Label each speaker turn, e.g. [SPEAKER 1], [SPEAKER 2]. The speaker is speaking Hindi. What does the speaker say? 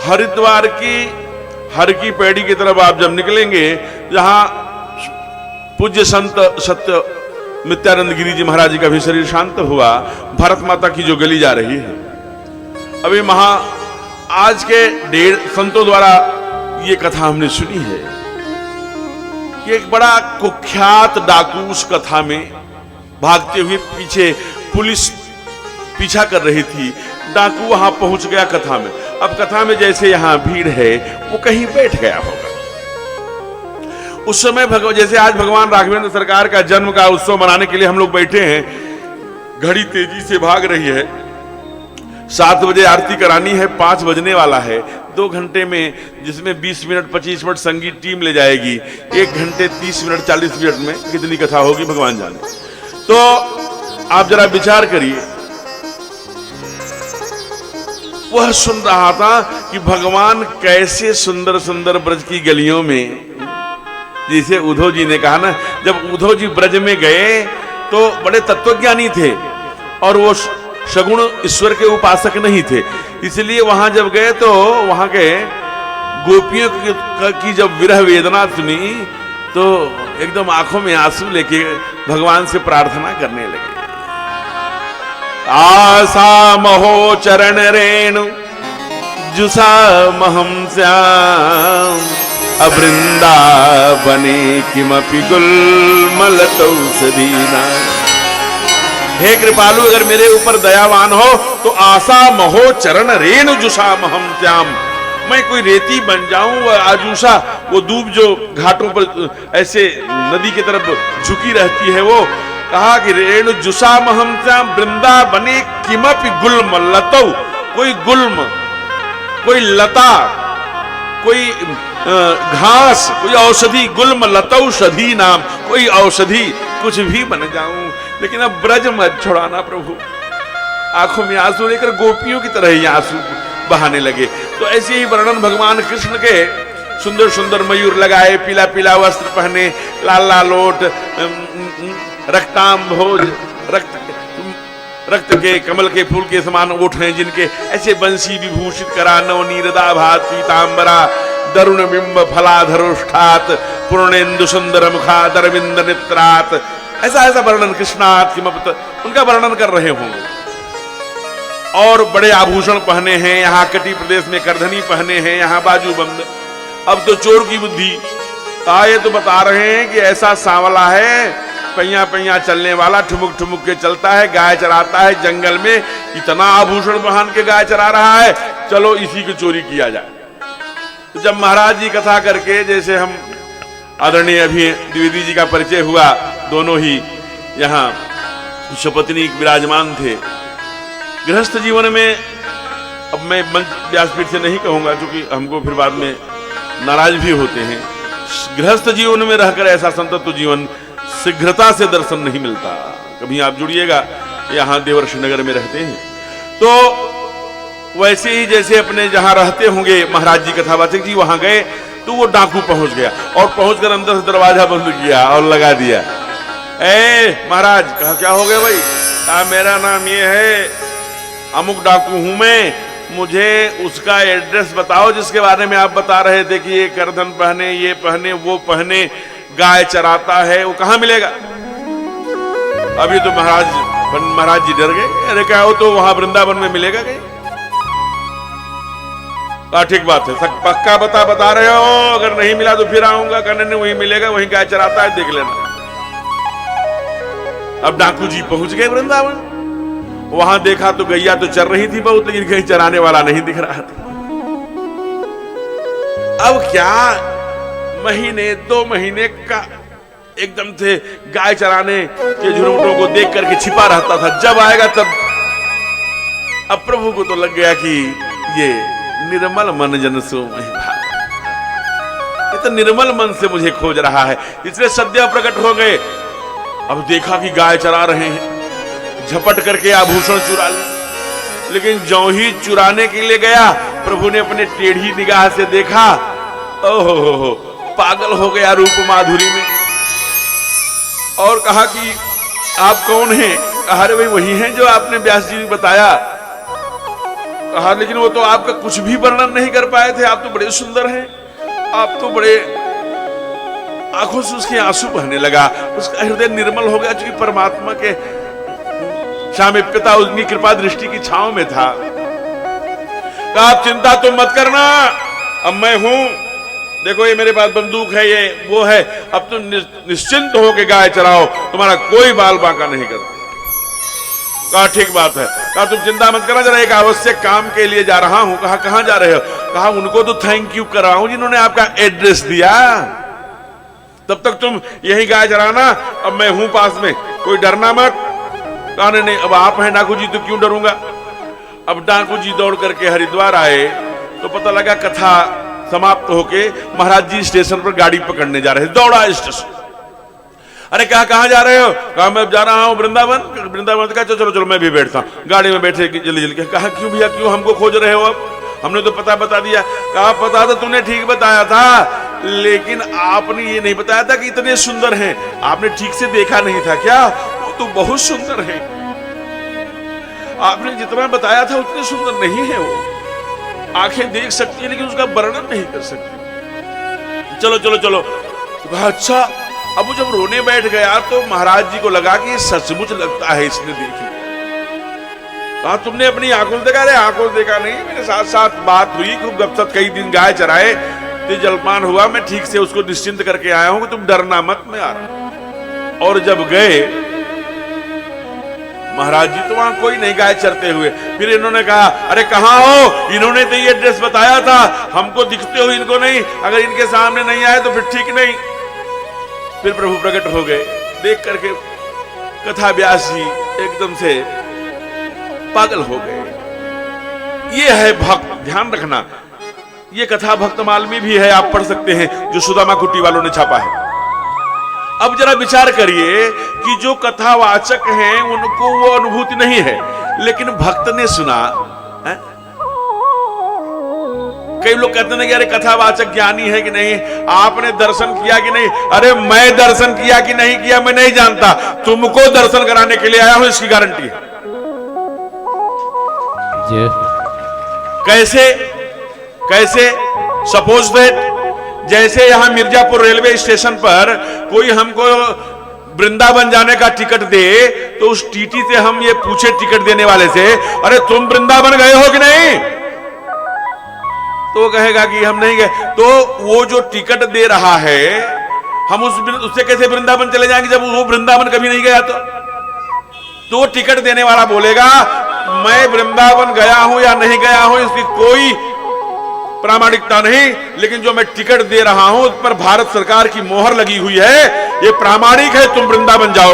[SPEAKER 1] हरिद्वार की हर की पेड़ी की तरफ आप जब निकलेंगे, जहां पूज्य संत सत्य नित्यानंद गिरी जी महाराज जी का भी शरीर शांत हुआ, भारत माता की जो गली जा रही है, अभी आज के 1.5 संतों द्वारा ये कथा हमने सुनी है कि एक बड़ा कुख्यात डाकू उस कथा में भागते हुए पीछे पुलिस पीछा कर रही थी, डाकू वहां पहुंच गया कथा में। अब कथा में जैसे यहां भीड़ है, वो कहीं बैठ गया होगा। उस समय जैसे आज भगवान राघवेंद्र सरकार का जन्म का उत्सव मनाने के लिए हम लोग बैठे हैं, घड़ी तेजी से भाग रही है, 7 बजे आरती करानी है, 5 बजने वाला है, 2 घंटे में जिसमें 20 मिनट 25 मिनट संगीत टीम ले जाएगी, 1 घंटे 30 मिनट 40 मिनट में कितनी कथा होगी भगवान जाने। तो आप जरा विचार करिए, वह सुन रहा था कि भगवान कैसे सुंदर सुंदर ब्रज की गलियों में, जैसे उद्धव जी ने कहा ना, जब उद्धव जी ब्रज में गए तो बड़े तत्वज्ञानी थे और वो सगुण ईश्वर के उपासक नहीं थे, इसलिए वहां जब गए तो वहां के गोपियों की जब विरह वेदना सुनी तो एकदम आंखों में आंसू लेके भगवान से प्रार्थना करने लगे। आसा महो चरण रेणु जुसा महम श्याम, अवृंदावने किमपि गुल्मलतौषधीना। हे कृपालु, अगर मेरे ऊपर दयावान हो तो आशा महो चरण रेणु जुषा महम श्याम, मैं कोई रेती बन जाऊं, आजूषा वो दूब जो घाटों पर ऐसे नदी की तरफ झुकी रहती है, वो कहा कि रेणु जुषा महम श्याम वृंदावने किमपि गुल्मलतौ, कोई गुल्म, कोई लता, कोई घास, कोई औषधि, गुल्म लतौषधि नाम, कोई औषधि कुछ भी बन जाऊं, लेकिन अब ब्रज मत छोड़ाना प्रभु। आंखों में आंसू लेकर गोपियों की तरह ही आंसू बहाने लगे। तो ऐसे ही वर्णन भगवान कृष्ण के, सुंदर सुंदर मयूर लगाए, पीला पीला वस्त्र पहने, लाल लाल ओठ, रक्तांभोज, रक्त के कमल के फूल के समान ओठ हैं जिनके, ऐसे बंसी विभूषित करा, नवनीरदा भात पीतांबरा, दरुण बिंब फलाधरोष्ठात, पूर्णेन्दु सुंदर मुखात अरविंद नेत्रात, ऐसा ऐसा वर्णन कृष्णात किमपि उनका वर्णन कर रहे होंगे। और बड़े आभूषण पहने हैं, यहाँ कटी प्रदेश में करधनी पहने हैं, यहाँ बाजूबंद। अब तो चोर की बुद्धि आए तो बता रहे हैं कि ऐसा सांवला है, पैया पैया चलने वाला, ठुमुक ठुमुक के चलता है, गाय चराता है जंगल में, इतना आभूषण पहन के गाय चरा रहा है, चलो इसी की चोरी किया जाए। तो जब महाराज जी कथा करके, जैसे हम आदरणीय अभी द्विवेदी जी का परिचय हुआ, दोनों ही यहाँ सपत्नी विराजमान थे। गृहस्थ जीवन में, अब मैं व्यासपीठ से नहीं कहूंगा क्योंकि हमको फिर बाद में नाराज भी होते हैं, गृहस्थ जीवन में रहकर ऐसा संतत्व जीवन शीघ्रता से दर्शन नहीं मिलता। कभी आप जुड़िएगा, यहाँ देवर्षि नगर में रहते हैं, तो वैसे ही जैसे अपने जहां रहते होंगे महाराज जी कथावाचक जी, वहां गए तो वो डाकू पहुंच गया और पहुंचकर अंदर से दरवाजा बंद किया और लगा दिया। ए महाराज, कहा क्या हो गया भाई? मेरा नाम ये है, अमुक डाकू हूं मैं, मुझे उसका एड्रेस बताओ जिसके बारे में आप बता रहे थे कि ये करधन पहने, ये पहने, वो पहने, गाय चराता है, वो कहां मिलेगा? अभी तो महाराज जी डर गए, अरे क्या हो, तो वहां वृंदावन में मिलेगा कहीं? ठीक बात है, पक्का बता रहे हो, अगर नहीं मिला तो फिर आऊंगा, कहने नहीं वहीं मिलेगा, वहीं गाय चराता है, देख लेना। अब डाकू जी पहुंच गए वृंदावन, वहां देखा तो गैया तो चर रही थी बहुत, लेकिन कहीं चराने वाला नहीं दिख रहा था। अब क्या महीने 2 महीने का एकदम से गाय चराने के झुरमुटों को देख करके छिपा रहता था, जब आएगा तब। अब प्रभु को तो लग गया कि ये निर्मल मन जन सो महि भाव, ये तो निर्मल मन से मुझे खोज रहा है, इसलिए सद्य प्रकट हो गए। अब देखा कि गाय चरा रहे हैं, झपट करके आभूषण चुरा लिए, लेकिन ज्यों ही चुराने के लिए गया, प्रभु ने अपने टेढ़ी निगाह से देखा, ओहो, पागल हो गया रूप माधुरी में, और कहा कि आप कौन हैं? कहा, अरे भाई वही हैं जो आपने व्यास जी ने बताया। कहा लेकिन वो तो आपका कुछ भी वर्णन नहीं कर पाए थे, आप तो बड़े सुंदर हैं, आप तो बड़े। आंखों से उसके आंसू बहने लगा, उसका हृदय निर्मल हो गया, क्योंकि परमात्मा के सामीप्यता उनकी कृपा दृष्टि की छांव में था। कहा आप चिंता तो मत करना, अब मैं हूं, देखो ये मेरे पास बंदूक है, ये वो है, अब तुम निश्चिंत होकर गाय चराओ, तुम्हारा कोई बाल बांका नहीं करता। कहा ठीक बात है। कहा तुम चिंता मत करना, जरा एक आवश्यक काम के लिए जा रहा हूं। कहा कहां जा रहे हो? कहा उनको तो थैंक यू कर रहा हूं जिन्होंने आपका एड्रेस दिया, तब तक तुम यही गाय चराना, अब मैं हूं पास में, कोई डरना मत। कहा नहीं, अब आप हैं डाकू जी तो क्यों डरूंगा। अब डाकू जी दौड़ करके हरिद्वार आए तो पता लगा कथा समाप्त होके महाराज जी स्टेशन पर गाड़ी पकड़ने जा रहे थे। दौड़ा स्टेशन, अरे कहा कहां जा रहे हो? कहा मैं जा रहा हूं वृंदावन। वृंदावन कहा चलो चलो मैं भी बैठता हूं। गाड़ी में बैठे जल्दी जल्दी। कहा क्यों भैया, क्यों हमको खोज रहे हो? अब हमने तो पता बता दिया। कहा पता तो तूने ठीक बताया था, लेकिन आपने ये नहीं बताया था कि इतने सुंदर हैं। आपने ठीक से देखा नहीं था क्या? वो तो बहुत सुंदर है, आपने जितना बताया था उतने सुंदर नहीं है वो। आंखें देख सकती है लेकिन उसका वर्णन नहीं कर सकती। चलो चलो चलो। कहा अच्छा। अब वो जब रोने बैठ गया तो महाराज जी को लगा कि सचमुच लगता है इसने देखी। कहा तुमने अपनी आंखों से देखा? अरे आंखों से देखा नहीं, मेरे साथ साथ बात हुई, खूब गपशप, कई दिन गाय चराए, तो जलपान हुआ, मैं ठीक से उसको निश्चिंत करके आया हूं कि तुम डरना मत, मैं आ रहा हूं। और जब गए महाराज जी तो वहां कोई नहीं गाय चरते हुए। फिर इन्होंने कहा अरे कहां हो? इन्होंने तो ये एड्रेस बताया था, हमको दिखते हो इनको नहीं, अगर इनके सामने नहीं आए तो फिर ठीक नहीं। फिर प्रभु प्रकट हो गए, देख करके कथा व्यास जी एकदम से पागल हो गए। ये है भक्त, ध्यान रखना, ये कथा भक्तमाल में भी है, आप पढ़ सकते हैं, जो सुदामा कुटी वालों ने छापा है। अब जरा विचार करिए कि जो कथावाचक हैं उनको वो अनुभूति नहीं है, लेकिन भक्त ने सुना है? कई लोग कहते हैं कि अरे कथावाचक ज्ञानी है कि नहीं, आपने दर्शन किया कि नहीं? अरे मैं दर्शन किया कि नहीं किया मैं नहीं जानता, तुमको दर्शन कराने के लिए आया हूं, इसकी गारंटी है। कैसे कैसे? सपोज दैट जैसे यहां मिर्जापुर रेलवे स्टेशन पर कोई हमको वृंदावन जाने का टिकट दे, तो उस टीटी से हम ये पूछे टिकट देने वाले से, अरे तुम वृंदावन गए हो कि नहीं? तो वो कहेगा कि हम नहीं गए। तो वो जो टिकट दे रहा है, हम उससे कैसे वृंदावन चले जाएंगे जब वो वृंदावन कभी नहीं गया? तो टिकट देने वाला बोलेगा मैं वृंदावन गया हूं या नहीं गया हूं इसकी कोई प्रामाणिकता नहीं, लेकिन जो मैं टिकट दे रहा हूं उस पर भारत सरकार की मोहर लगी हुई है, ये प्रामाणिक है, तुम वृंदावन जाओ।